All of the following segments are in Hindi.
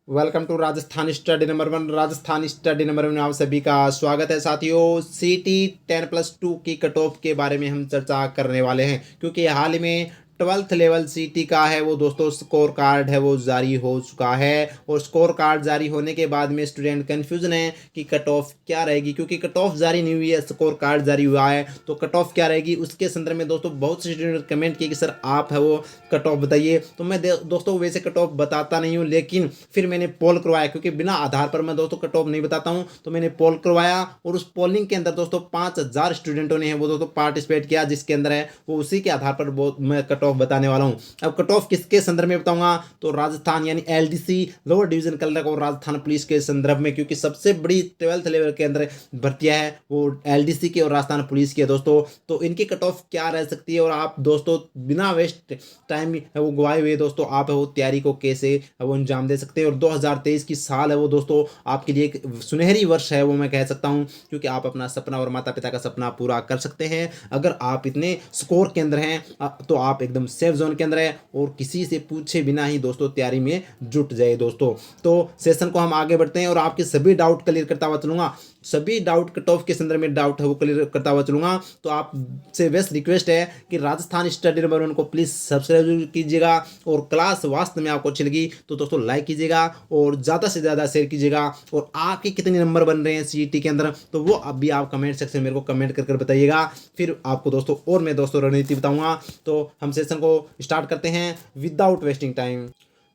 Welcome to Rajasthan study number one. Rajasthan study number one में आप सभी का स्वागत है साथियों। सीटी 10+2 की कट ऑफ के बारे में हम चर्चा करने वाले हैं, क्योंकि हाल ही में 12th लेवल सीटी का है वो दोस्तों स्कोर कार्ड है वो जारी हो चुका है। और स्कोर कार्ड जारी होने के बाद में स्टूडेंट कन्फ्यूजन है कि कट ऑफ क्या रहेगी, क्योंकि कट ऑफ जारी नहीं हुई है, स्कोर कार्ड जारी हुआ है, तो कट ऑफ क्या रहेगी उसके संदर्भ में दोस्तों बहुत से स्टूडेंट कमेंट किए कि सर आप है वो कट ऑफ बताइए। तो मैं दोस्तों वैसे कट ऑफ बताता नहीं हूँ, लेकिन फिर मैंने पोल करवाया, क्योंकि बिना आधार पर मैं दोस्तों कट ऑफ नहीं बताता हूँ। तो मैंने पोल करवाया और उस पोलिंग के अंदर दोस्तों 5000 स्टूडेंटों ने वो दोस्तों पार्टिसिपेट किया, जिसके अंदर है वो उसी के आधार पर वो मैं कट ऑफ बताने वाला हूँ। अब कट ऑफ किसके संदर्भ में बताऊंगा, तो राजस्थान यानी एलडीसी लोअर डिवीजन कलर और राजस्थान पुलिस के संदर्भ में, क्योंकि सबसे बड़ी 12th लेवल के अंदर भर्तियां है वो एलडीसी की और राजस्थान पुलिस की है दोस्तों। तो इनकी कट ऑफ क्या रह सकती है, और आप दोस्तों बिना वेस्ट टाइम है वो गवाए हुए दोस्तों आप है वो तैयारी को कैसे वो अंजाम दे सकते हैं। और 2023 की साल है वो दोस्तों आपके लिए एक सुनहरी वर्ष है वो मैं कह सकता हूं, क्योंकि आप अपना सपना और माता पिता का सपना पूरा कर सकते हैं। अगर आप इतने स्कोर के अंदर हैं तो आप एकदम सेफ जोन के अंदर है और किसी से पूछे बिना ही दोस्तों तैयारी में जुट जाए दोस्तों। तो सेशन को हम आगे बढ़ते हैं और आपके सभी डाउट क्लियर करता हुआ चलूंगा। सभी डाउट कट ऑफ के संदर्भ में डाउट है वो क्लियर करता हुआ चलूंगा। तो आपसे बेस्ट रिक्वेस्ट है कि राजस्थान स्टडी नंबर वन को प्लीज़ सब्सक्राइब कीजिएगा, और क्लास वास्तव में आपको अच्छी लगी तो दोस्तों लाइक कीजिएगा और ज़्यादा से ज़्यादा शेयर कीजिएगा। और आपके कितने नंबर बन रहे हैं सीईटी के अंदर तो वो अभी आप कमेंट सेक्शन में मेरे को कमेंट कर बताइएगा। फिर आपको दोस्तों और मैं दोस्तों रणनीति बताऊंगा। तो हम सेशन को स्टार्ट करते हैं विदाउट वेस्टिंग टाइम।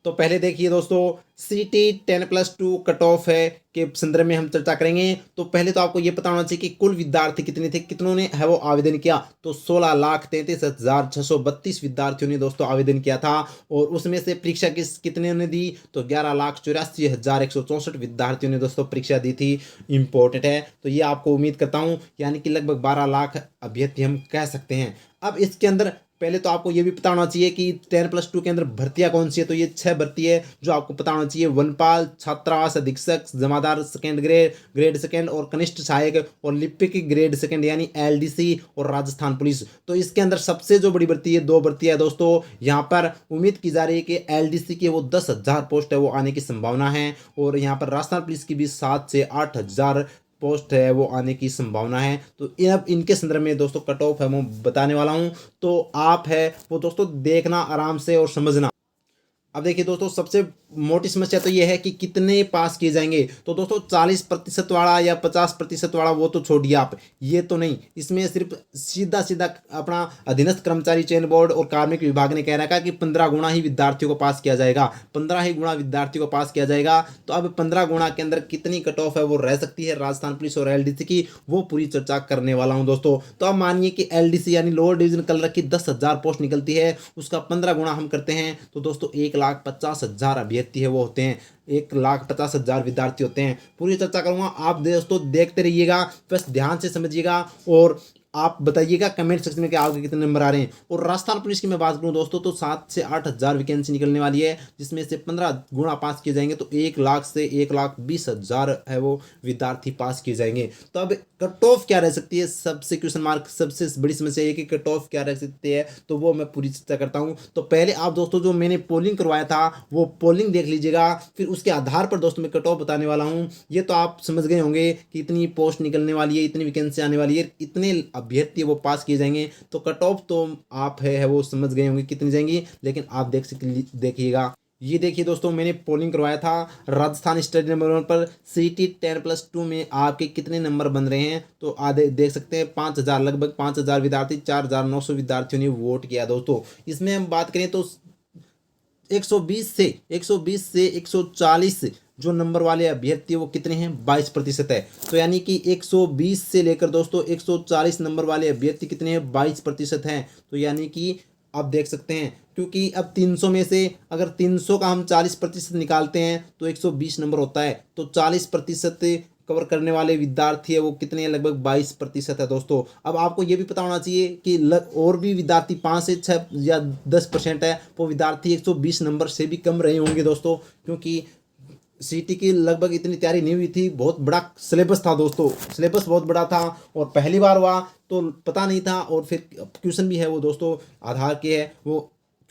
तो पहले देखिए दोस्तों, सीटी 10+2 कट ऑफ है के संदर्भ में हम चर्चा करेंगे। तो पहले तो आपको ये पता होना चाहिए कि कुल विद्यार्थी कितने थे, कितनों ने है वो आवेदन किया। तो 16,33,632 विद्यार्थियों ने दोस्तों आवेदन किया था, और उसमें से परीक्षा कितने ने दी, तो 11,84,164 विद्यार्थियों ने दोस्तों परीक्षा दी थी। इंपॉर्टेंट है, तो ये आपको उम्मीद करता हूँ, यानी कि लगभग 12 लाख अभ्यर्थी हम कह सकते हैं। अब इसके अंदर पहले तो आपको ये भी पता होना चाहिए कि 10+2 के अंदर भर्तियां कौन सी है। तो ये 6 भर्ती है जो आपको पता होना चाहिए। वनपाल, छात्रावास अधीक्षक, जमादार सेकेंड ग्रेड सेकेंड और कनिष्ठ सहायक, और लिपिक ग्रेड सेकेंड यानी एलडीसी, और राजस्थान पुलिस। तो इसके अंदर सबसे जो बड़ी भर्ती है 2 भर्तियां दोस्तों। यहाँ पर उम्मीद की जा रही है कि एलडीसी की वो 10,000 पोस्ट है वो आने की संभावना है, और यहाँ पर राजस्थान पुलिस की भी 7 से 8,000 पोस्ट है वो आने की संभावना है। तो अब इनके संदर्भ में दोस्तों कट ऑफ है मैं बताने वाला हूं, तो आप है वो दोस्तों देखना आराम से और समझना। अब देखिए दोस्तों, सबसे मोटी समस्या तो ये है कि कितने पास किए जाएंगे। तो दोस्तों 40% वाला या 50% वाला वो तो छोड़िए आप, ये तो नहीं। इसमें सिर्फ सीधा सीधा अपना अधीनस्थ कर्मचारी चयन बोर्ड और कार्मिक विभाग ने कह रखा है कि 15 गुना ही विद्यार्थियों को पास किया जाएगा, 15 ही गुना विद्यार्थियों को पास किया जाएगा। तो अब 15 गुना के अंदर कितनी कट ऑफ है वो रह सकती है राजस्थान पुलिस और एलडीसी की, वो पूरी चर्चा करने वाला हूँ दोस्तों। तो अब मानिए कि एलडीसी यानी लोअर डिवीजन कलर की 10,000 पोस्ट निकलती है, उसका 15 गुना हम करते हैं तो दोस्तों 1,50,000 अभ्यर्थी है वो होते हैं, 1,50,000 विद्यार्थी होते हैं। पूरी चर्चा करूंगा, आप दोस्तों देखते रहिएगा, बस ध्यान से समझिएगा और आप बताइएगा कमेंट सेक्शन में कि आपके कितने नंबर आ रहे हैं। और राजस्थान पुलिस की मैं बात करूं दोस्तों तो 7 से 8,000 वैकेंसी निकलने वाली है, जिसमें से 15 गुना पास किए जाएंगे तो 1 लाख से 1,20,000 है वो विद्यार्थी पास किए जाएंगे। तो अब कट ऑफ क्या रह सकती है, सबसे क्वेश्चन मार्क, सबसे बड़ी समस्या ये कि कट ऑफ क्या रह सकती है, तो वो मैं पूरी चर्चा करता हूँ। तो पहले आप दोस्तों जो मैंने पोलिंग करवाया था वो पोलिंग देख लीजिएगा, फिर उसके आधार पर दोस्तों मैं कट ऑफ बताने वाला हूँ। ये तो आप समझ गए होंगे कि इतनी पोस्ट निकलने वाली है, इतनी वैकेंसी आने वाली है, इतने अभ्यर्थी वो पास किए जाएंगे। तो कट ऑफ तो आप है वो समझ गए होंगे कितनी जाएंगी, लेकिन आप देखिएगा। ये देखिए दोस्तों, मैंने पोलिंग करवाया था राजस्थान स्टडी नंबर वन पर सीटी 10+2 में आपके कितने नंबर बन रहे हैं। तो आधे देख सकते हैं 5,000, लगभग 5,000 विद्यार्थी, 4,900 विद्यार्थियों ने वोट किया दोस्तों। इसमें हम बात करें तो 120 से 140 जो नंबर वाले अभ्यर्थी वो कितने हैं, 22% है। तो यानी कि 120 से लेकर दोस्तों 140 नंबर वाले अभ्यर्थी कितने हैं, 22% हैं। तो यानी कि आप देख सकते हैं, क्योंकि अब 300 में से अगर 300 का हम 40% निकालते हैं तो 120 नंबर होता है। तो 40% कवर करने वाले विद्यार्थी है वो कितने हैं, लगभग 22% है दोस्तों। अब आपको ये भी पता होना चाहिए कि और भी विद्यार्थी 5 से 6 या 10% है, वो विद्यार्थी 120 नंबर से भी कम रहे होंगे दोस्तों, क्योंकि सीटी की लगभग इतनी तैयारी नहीं हुई थी। बहुत बड़ा सिलेबस था दोस्तों, सिलेबस बहुत बड़ा था, और पहली बार हुआ तो पता नहीं था, और फिर क्वेश्चन भी है वो दोस्तों आधार के है वो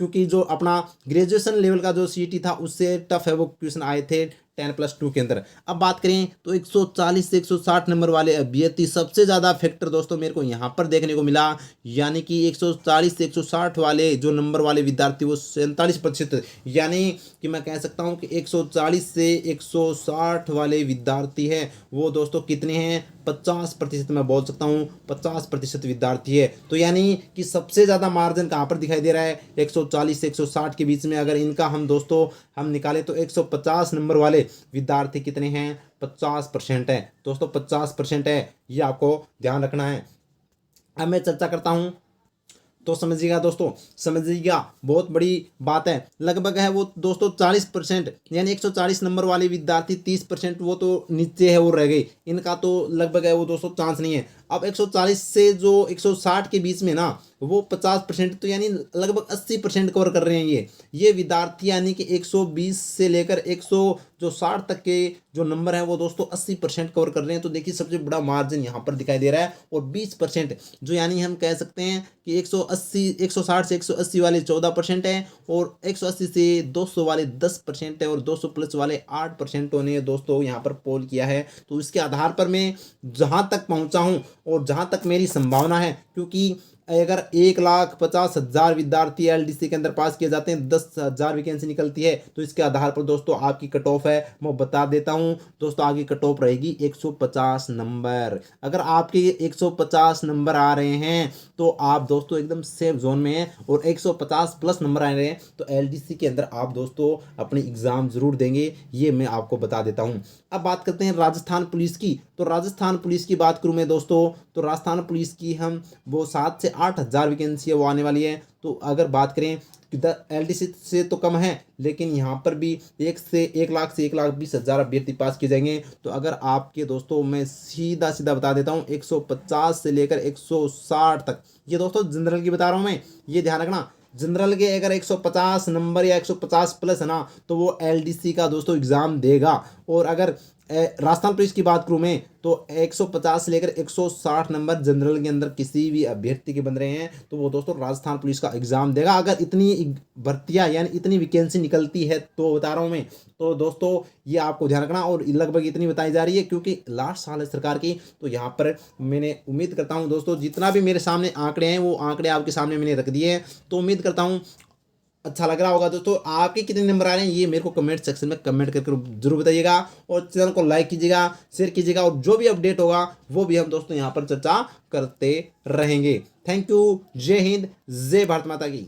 क्योंकि जो अपना ग्रेजुएशन लेवल का जो सीईटी था उससे टफ है वो क्वेश्चन आए थे 10+2 के अंदर। अब बात करें तो 140 से 160 नंबर वाले अभ्यर्थी सबसे ज़्यादा फैक्टर दोस्तों मेरे को यहाँ पर देखने को मिला, यानी कि 140 से 160 वाले जो नंबर वाले विद्यार्थी वो 47%, यानी कि मैं कह सकता हूँ कि 140 से 160 वाले विद्यार्थी हैं वो दोस्तों कितने हैं, 50% मैं बोल सकता हूँ 50% विद्यार्थी है। तो यानी कि सबसे ज़्यादा मार्जिन कहाँ पर दिखाई दे रहा है, 140 से 160 के बीच में। अगर इनका हम दोस्तों हम निकालें तो 150 नंबर वाले विद्यार्थी कितने हैं, 50% है दोस्तों, 50% है, ये आपको ध्यान रखना है। अब मैं चर्चा करता हूँ तो समझिएगा दोस्तों, समझिएगा बहुत बड़ी बात है। लगभग है वो दोस्तों 40%, यानी 140 नंबर वाले विद्यार्थी 30% वो तो नीचे है, वो रह गई, इनका तो लगभग है वो दोस्तों चांस नहीं है। अब 140 से जो 160 के बीच में ना वो 50%, तो यानी लगभग 80% कवर कर रहे हैं ये विद्यार्थी, यानी कि 120 से लेकर 160 तक के जो नंबर है वो दोस्तों 80% कवर कर रहे हैं। तो देखिए सबसे बड़ा मार्जिन यहाँ पर दिखाई दे रहा है। और 20% जो यानी हम कह सकते हैं कि 160 से 180 वाले 14% है, और 180 से 200 वाले 10% है, और 200 प्लस वाले 8% ने दोस्तों यहाँ पर पोल किया है। तो इसके आधार पर मैं जहाँ तक पहुँचा हूँ और जहाँ तक मेरी संभावना है, क्योंकि अगर 1,50,000 विद्यार्थी एलडीसी के अंदर पास किए जाते हैं, 10,000 वैकेंसी निकलती है, तो इसके आधार पर दोस्तों आपकी कट ऑफ है मैं बता देता हूं दोस्तों, आपकी कट ऑफ रहेगी 150 नंबर। अगर आपके 150 नंबर आ रहे हैं तो आप दोस्तों एकदम सेफ जोन में हैं, और 150 प्लस नंबर आ रहे हैं तो एलडीसी के अंदर आप दोस्तों अपनी एग्जाम जरूर देंगे, ये मैं आपको बता देता हूं। अब बात करते हैं राजस्थान पुलिस की। तो राजस्थान पुलिस की बात करूं मैं दोस्तों, तो राजस्थान पुलिस की हम वो 7 से 8,000 वैकेंसी है वो आने वाली है। तो अगर बात करें एलडीसी से तो कम है, लेकिन यहाँ पर भी 1 लाख से 1,20,000 अभ्यर्थी पास किए जाएंगे। तो अगर आपके दोस्तों मैं सीधा सीधा बता देता हूँ 150 से लेकर 160 तक, ये दोस्तों जनरल की बता रहा हूँ मैं, ये ध्यान रखना। जनरल के अगर 150 नंबर या 150 प्लस है ना तो वो एलडीसी का दोस्तों एग्ज़ाम देगा। और अगर राजस्थान पुलिस की बात करूँ मैं तो 150 से लेकर 160 नंबर जनरल के अंदर किसी भी अभ्यर्थी के बन रहे हैं तो वो दोस्तों राजस्थान पुलिस का एग्ज़ाम देगा। अगर इतनी भर्तियां यानी इतनी वैकेंसी निकलती है तो बता रहा हूँ मैं, तो दोस्तों ये आपको ध्यान रखना। और लगभग इतनी बताई जा रही है क्योंकि लास्ट साल है सरकार की, तो यहाँ पर मैंने उम्मीद करता हूँ दोस्तों जितना भी मेरे सामने आंकड़े हैं वो आंकड़े आपके सामने मैंने रख दिए हैं। तो उम्मीद करता हूँ अच्छा लग रहा होगा दोस्तों। आपके कितने नंबर आ रहे हैं ये मेरे को कमेंट सेक्शन में कमेंट करके जरूर बताइएगा, और चैनल को लाइक कीजिएगा, शेयर कीजिएगा, और जो भी अपडेट होगा वो भी हम दोस्तों यहाँ पर चर्चा करते रहेंगे। थैंक यू, जय हिंद, जय भारत माता की।